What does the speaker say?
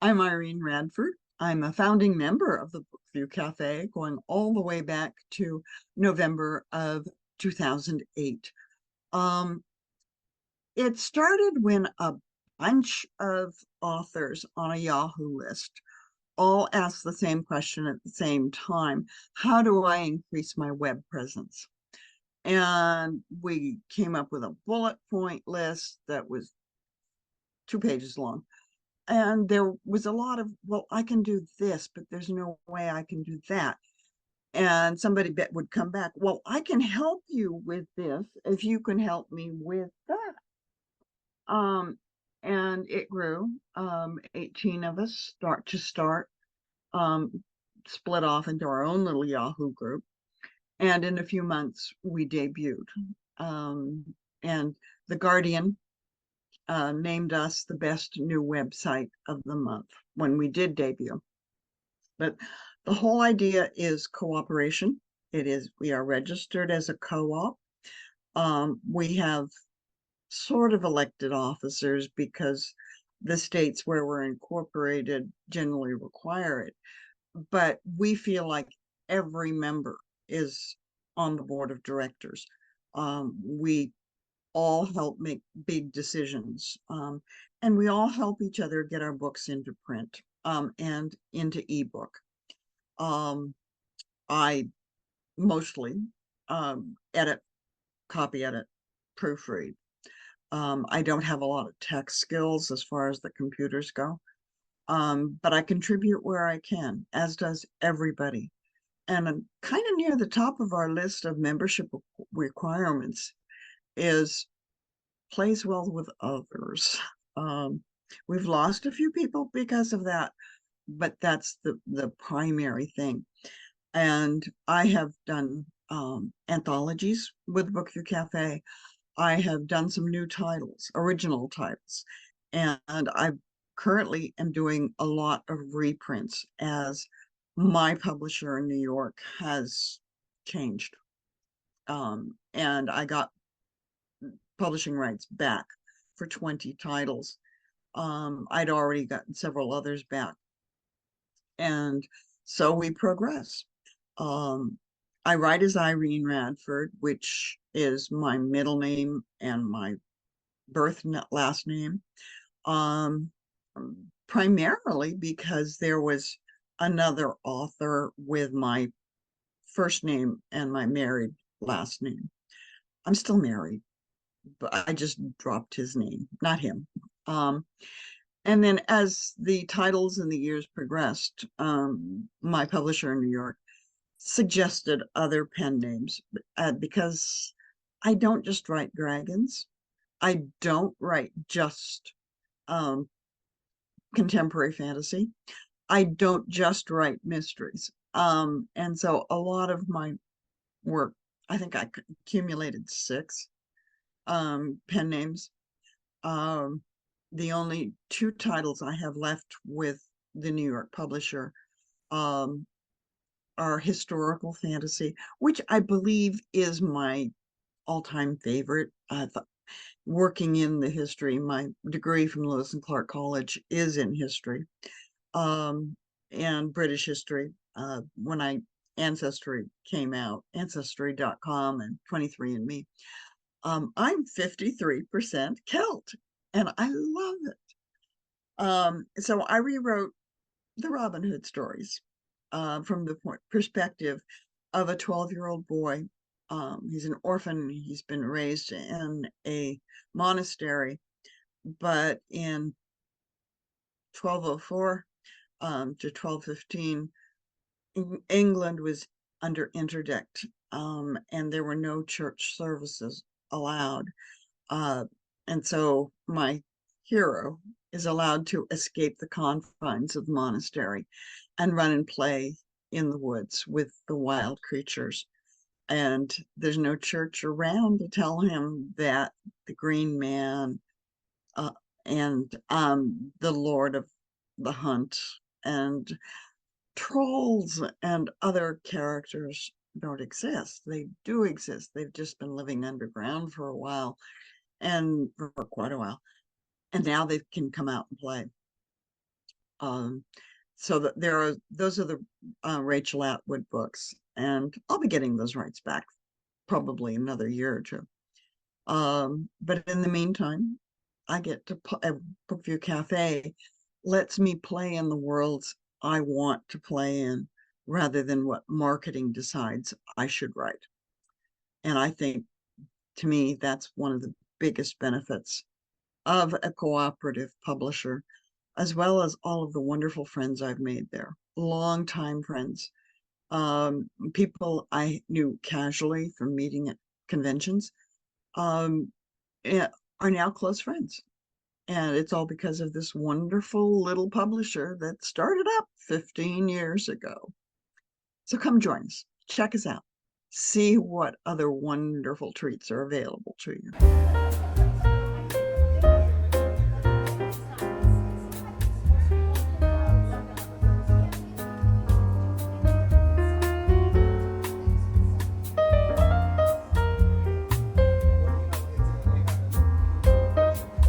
I'm Irene Radford. I'm a founding member of the Bookview Cafe, going all the way back to November of 2008. Um, it started when a bunch of authors on a Yahoo list all asked the same question at the same time. How do I increase my web presence? And we came up with a bullet point list that was 2 pages long. And there was a lot of, well, I can do this, but there's no way I can do that. And somebody would come back, well, I can help you with this if you can help me with that. Um, and it grew. 18 of us um, split off into our own little Yahoo group. And in a few months, we debuted. Um, and The Guardian named us the best new website of the month when we did debut. But the whole idea is cooperation. We are registered as a co-op. We have sort of elected officers because the states where we're incorporated generally require it. But we feel like every member is on the board of directors. We all help make big decisions. And we all help each other get our books into print and into ebook. Um, I mostly edit, copy edit, proofread. I don't have a lot of tech skills as far as the computers go, but I contribute where I can, as does everybody. And kind of near the top of our list of membership requirements is plays well with others. Um, we've lost a few people because of that, but that's the primary thing. And I have done anthologies with Bookview Cafe. I have done some new titles, original titles, and I currently am doing a lot of reprints as my publisher in New York has changed. And I got publishing rights back for 20 titles. I'd already gotten several others back. And so we progress. Um, I write as Irene Radford, which is my middle name and my last name. Um, Primarily because there was another author with my first name and my married last name. I'm still married, but I just dropped his name, not him. Um, and then as the titles and the years progressed, my publisher in New York suggested other pen names because I don't just write dragons. I don't write just um, contemporary fantasy. I don't just write mysteries. And so a lot of my work, I think I accumulated 6 pen names. Um, the only 2 titles I have left with the New York publisher um, are historical fantasy, which I believe is my all-time favorite. Working in the history, my degree from Lewis and Clark College is in history and British history. When Ancestry came out, Ancestry.com and 23andMe, I'm 53% Celt, and I love it. So I rewrote the Robin Hood stories from the perspective of a 12-year-old boy. He's an orphan. He's been raised in a monastery, but in 1204 to 1215, England was under interdict, and there were no church services allowed. Uh, and so my hero is allowed to escape the confines of the monastery and run and play in the woods with the wild creatures. And there's no church around to tell him that the Green Man uh, and the Lord of the Hunt and trolls and other characters don't exist. They do exist. They've just been living underground for a while and for quite a while. And now they can come out and play. So that those are the Rachel Atwood books, and I'll be getting those rights back probably another year or two. But in the meantime, I get to Brookview Cafe lets me play in the worlds I want to play in rather than what marketing decides I should write. And I think, to me, that's one of the biggest benefits of a cooperative publisher, as well as all of the wonderful friends I've made there, longtime friends, people I knew casually from meeting at conventions, um, are now close friends. And it's all because of this wonderful little publisher that started up 15 years ago. So come join us, check us out, see what other wonderful treats are available to you.